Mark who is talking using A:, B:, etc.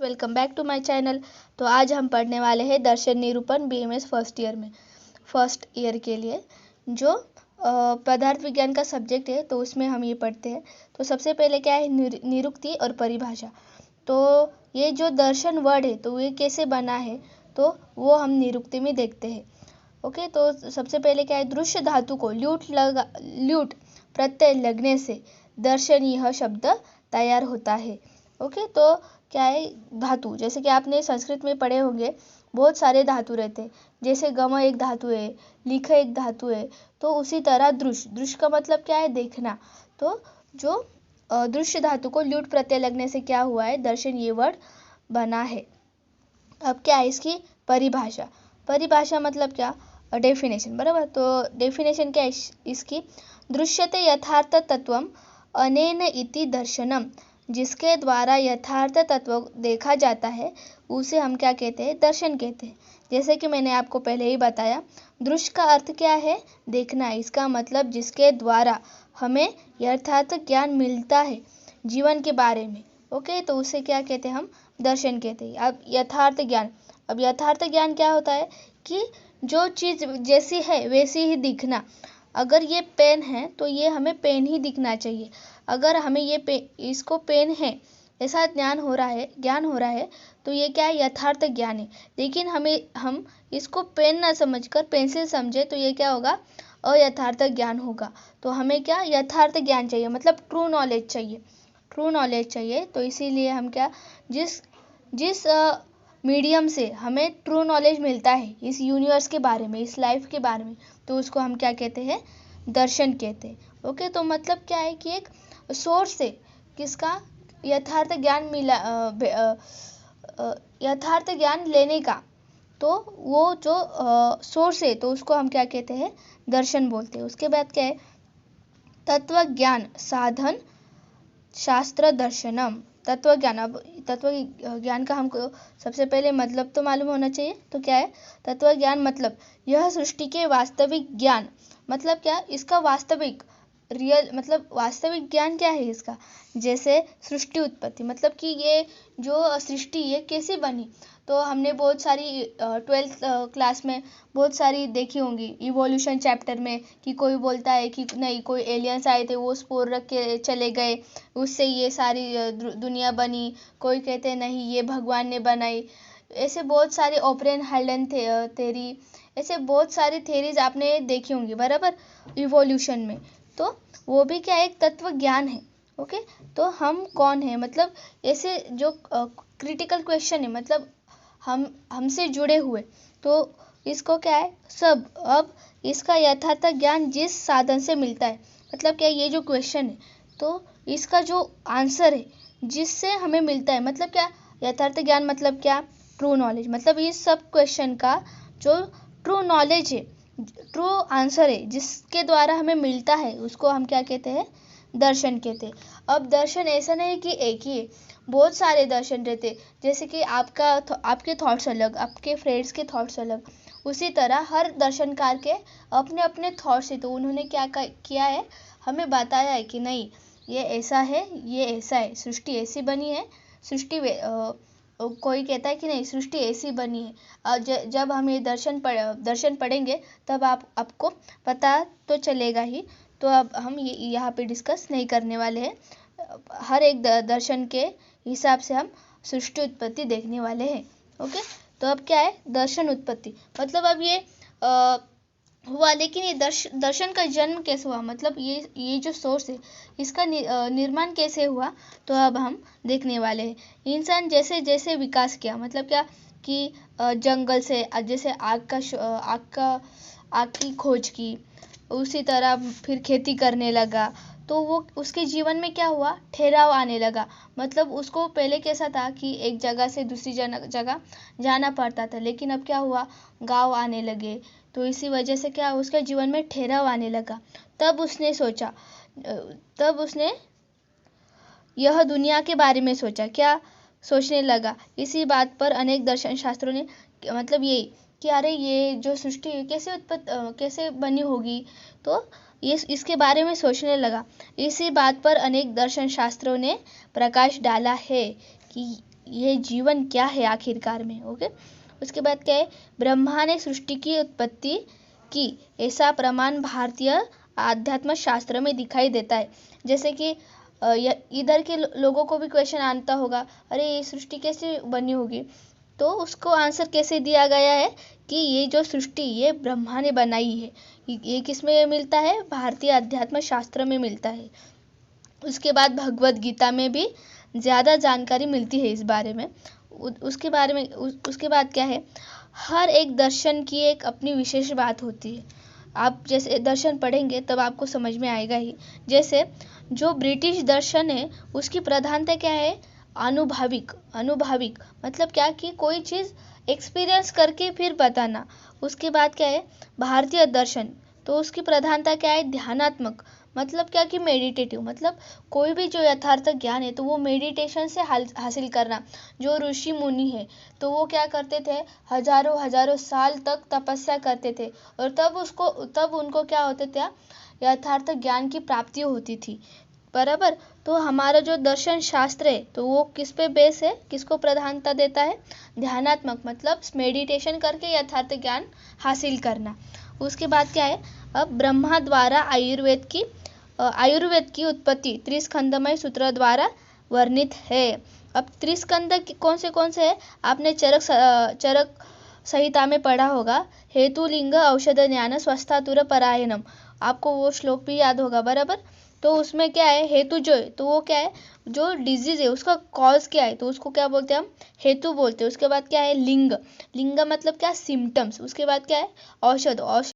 A: Welcome back to my channel. तो आज हम पढ़ने वाले हैं दर्शन निरूपण बीएमएस फर्स्ट ईयर के लिए जो पदार्थ विज्ञान का सब्जेक्ट है। तो उसमें हम ये पढ़ते हैं। तो सबसे पहले क्या है, निरुक्ति और परिभाषा। तो ये जो दर्शन वर्ड है तो ये कैसे बना है तो वो हम निरुक्ति में देखते हैं। ओके, तो सबसे पहले क्या है, दृश्य धातु को ल्यूट प्रत्यय लगने से दर्शन यह शब्द तैयार होता है। ओके, तो क्या है, धातु, जैसे कि आपने संस्कृत में पढ़े होंगे बहुत सारे धातु रहते हैं। जैसे गम एक धातु है, लिख एक धातु है। तो उसी तरह दृश्य का मतलब क्या है, देखना। तो जो दृश्य धातु को ल्यूट प्रत्यय लगने से क्या हुआ है, दर्शन ये वर्ड बना है। अब क्या है इसकी परिभाषा मतलब क्या, डेफिनेशन, बराबर। तो डेफिनेशन क्या है इसकी, दृश्यते यथार्थ तत्वम अनेन इति दर्शनम, जिसके द्वारा यथार्थ तत्व देखा जाता है उसे हम क्या कहते हैं, दर्शन कहते हैं। जैसे कि मैंने आपको पहले ही बताया, दृश्य का अर्थ क्या है, देखना। इसका मतलब जिसके द्वारा हमें यथार्थ ज्ञान मिलता है जीवन के बारे में। ओके, तो उसे क्या कहते हैं, हम दर्शन कहते हैं। अब यथार्थ ज्ञान क्या होता है कि जो चीज़ जैसी है वैसी ही दिखना। अगर ये पेन है तो ये हमें पेन ही दिखना चाहिए। अगर हमें इसको पेन है ऐसा ज्ञान हो रहा है तो ये क्या है, यथार्थ ज्ञान है। लेकिन हम इसको पेन ना समझकर पेंसिल समझे तो ये क्या होगा, अयथार्थ ज्ञान होगा। तो हमें क्या, यथार्थ ज्ञान चाहिए, मतलब ट्रू नॉलेज चाहिए। तो इसीलिए हम क्या, जिस मीडियम से हमें ट्रू नॉलेज मिलता है इस यूनिवर्स के बारे में, इस लाइफ के बारे में, तो उसको हम क्या कहते हैं, दर्शन कहते हैं। ओके, तो मतलब क्या है कि एक सोर्स से किसका यथार्थ ज्ञान मिला, यथार्थ ज्ञान लेने का, तो वो जो सोर्स है तो उसको हम क्या कहते हैं, दर्शन बोलते हैं। उसके बाद क्या है, तत्व ज्ञान साधन शास्त्र दर्शनम। तत्व ज्ञान का हमको सबसे पहले मतलब तो मालूम होना चाहिए। तो क्या है तत्व ज्ञान, मतलब यह सृष्टि के वास्तविक ज्ञान। मतलब क्या, इसका वास्तविक ज्ञान क्या है इसका। जैसे सृष्टि उत्पत्ति, मतलब कि ये जो सृष्टि ये कैसे बनी। तो हमने बहुत सारी 12th क्लास में बहुत सारी देखी होंगी इवोल्यूशन चैप्टर में, कि कोई बोलता है कि नहीं, कोई एलियंस आए थे, वो स्पोर रख के चले गए, उससे ये सारी दुनिया बनी। कोई कहते हैं नहीं, ये भगवान ने बनाई। ऐसे बहुत सारे ओपरेन हाइलन थेरी, ऐसे बहुत सारी थेरीज आपने देखी होंगी, बराबर, इवोल्यूशन में। तो वो भी क्या, एक तत्व ज्ञान है। ओके, तो हम कौन है, मतलब ऐसे जो क्रिटिकल क्वेश्चन है, मतलब हमसे जुड़े हुए, तो इसको क्या है सब। अब इसका यथार्थ ज्ञान जिस साधन से मिलता है, मतलब क्या, ये जो क्वेश्चन है तो इसका जो आंसर है जिससे हमें मिलता है, मतलब क्या, यथार्थ ज्ञान मतलब क्या, ट्रू नॉलेज। मतलब इस सब क्वेश्चन का जो ट्रू नॉलेज है, ट्रू आंसर है, जिसके द्वारा हमें मिलता है, उसको हम क्या कहते हैं, दर्शन कहते हैं। अब दर्शन ऐसा नहीं कि एक ही है, बहुत सारे दर्शन रहते। जैसे कि आपके थॉट्स अलग, आपके फ्रेंड्स के थॉट्स अलग, उसी तरह हर दर्शनकार के अपने अपने थॉट्स है। तो उन्होंने क्या किया है, हमें बताया है कि नहीं, ये ऐसा है, ये ऐसा है, सृष्टि ऐसी बनी है, कोई कहता है कि नहीं, सृष्टि ऐसी बनी है। जब हम ये दर्शन पढ़ेंगे तब आपको पता तो चलेगा ही। तो अब हम ये यहाँ पे डिस्कस नहीं करने वाले हैं। हर एक दर्शन के हिसाब से हम सृष्टि उत्पत्ति देखने वाले हैं। ओके, तो अब क्या है, दर्शन उत्पत्ति, मतलब अब ये हुआ, लेकिन ये दर्शन का जन्म कैसे हुआ, मतलब ये जो सोर्स है इसका निर्माण कैसे हुआ, तो अब हम देखने वाले हैं। इंसान जैसे जैसे विकास किया, मतलब क्या कि जंगल से जैसे आग की खोज की, उसी तरह फिर खेती करने लगा, तो वो उसके जीवन में क्या हुआ, ठहराव आने लगा। मतलब उसको पहले कैसा था कि एक जगह से दूसरी जगह जाना पड़ता था, लेकिन अब क्या हुआ, गांव आने लगे। तो इसी वजह से क्या, उसके जीवन में ठहराव आने लगा। तब उसने यह दुनिया के बारे में सोचा, क्या सोचने लगा। इसी बात पर अनेक दर्शन शास्त्रों ने, मतलब यही कि अरे ये जो सृष्टि कैसे बनी होगी, तो ये इसके बारे में सोचने लगा। इसी बात पर अनेक दर्शन शास्त्रों ने प्रकाश डाला है कि ये जीवन क्या है आखिरकार में। ओके, उसके बाद क्या है, ब्रह्मा ने सृष्टि की उत्पत्ति की ऐसा प्रमाण भारतीय आध्यात्म शास्त्र में दिखाई देता है। जैसे कि इधर के लोगों को भी क्वेश्चन आता होगा, अरे ये सृष्टि कैसे बनी होगी, तो उसको आंसर कैसे दिया गया है कि ये जो सृष्टि ये ब्रह्मा ने बनाई है। ये किस में मिलता है, भारतीय अध्यात्म शास्त्र में मिलता है। उसके बाद भगवत गीता में भी ज़्यादा जानकारी मिलती है इस बारे में। उसके बाद क्या है, हर एक दर्शन की एक अपनी विशेष बात होती है। आप जैसे दर्शन पढ़ेंगे तब आपको समझ में आएगा ही। जैसे जो ब्रिटिश दर्शन है उसकी प्रधानता क्या है, अनुभविक मतलब क्या कि कोई चीज़ एक्सपीरियंस करके फिर बताना। उसके बाद क्या है, भारतीय दर्शन, तो उसकी प्रधानता क्या है, ध्यानात्मक मतलब क्या कि मेडिटेटिव, मतलब कोई भी जो यथार्थ ज्ञान है तो वो मेडिटेशन से हासिल करना। जो ऋषि मुनि है तो वो क्या करते थे, हजारों साल तक तपस्या करते थे और तब उनको क्या होते थे, यथार्थ ज्ञान की प्राप्ति होती थी। बराबर। तो हमारा जो दर्शन शास्त्र है तो वो किस पे बेस है, किसको प्रधानता देता है, ध्यानात्मक मतलब मेडिटेशन करके यथार्थ ज्ञान हासिल करना। उसके बाद क्या है, अब ब्रह्मा द्वारा आयुर्वेद की उत्पत्ति त्रिस्कंदमय सूत्र द्वारा वर्णित है। अब त्रिस्कंद कौन से है, आपने चरक संहिता में पढ़ा होगा, हेतु लिंग औषध ज्ञान स्वस्थातुर परायणम, आपको वो श्लोक भी याद होगा। बराबर। तो उसमें क्या है, हेतु जो है तो वो क्या है, जो डिजीज है उसका कॉज क्या है तो उसको क्या बोलते हैं, हम हेतु बोलते हैं। उसके बाद क्या है, लिंग मतलब क्या, सिम्टम्स। उसके बाद क्या है, औषध